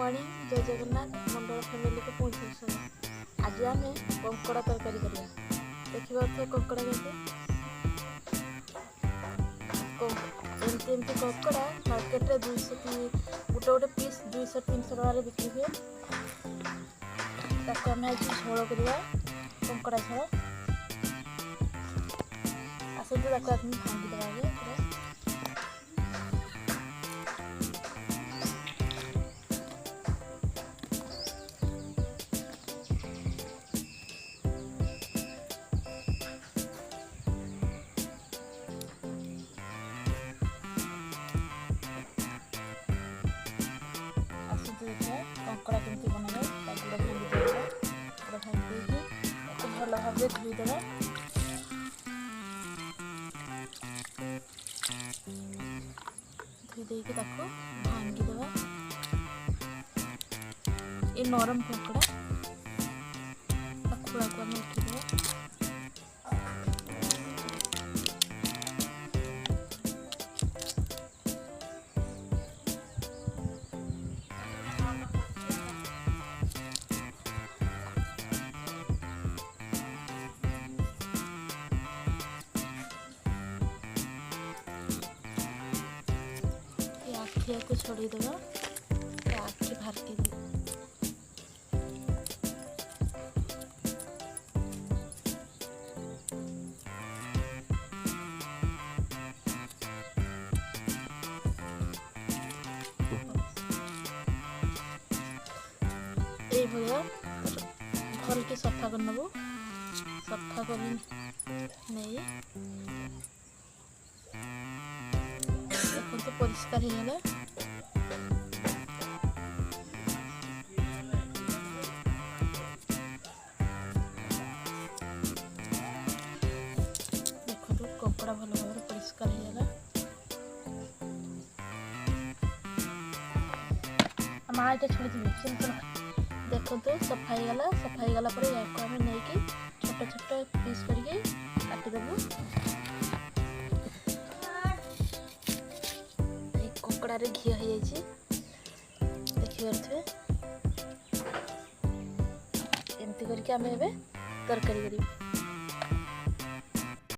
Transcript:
Morning जय जगन्नाथ मंडल family को पुणी स्वागत। आज आम कंकड़ा तरकारी करवा। देखिए कंकड़ा एमती कंकड़ा मार्केट रे 200 गोटे गोटे पीस 200-300 टकर बिक्री हुए। आम आज झोल करवा कंकड़ा झोल। आसतु भांगी देवा कंकड़ा केमती बनाए गुड़ भांगी देवा। गुड़ भांगी भल भाव धोईदेवा। धोई देकी भांगी देवा। ये नरम कंकड़ा खोला को आम उठेदेवा। आखिया को छोड़ी देवा। आखि भारती दे भलिया भल के सफा कर नबो। सफा कर नहीं देखो परिष्कार हो कंकड़ा भल भाव परिष्कार हो माँ ये छोड़ी देखो सफा हो सफा हो गला या आम नहीं छोट छोट पीस करके काटिदेबू। कंकड़ा रे घी हो जाए देखिए एमती करके आम ए तरकारी करी।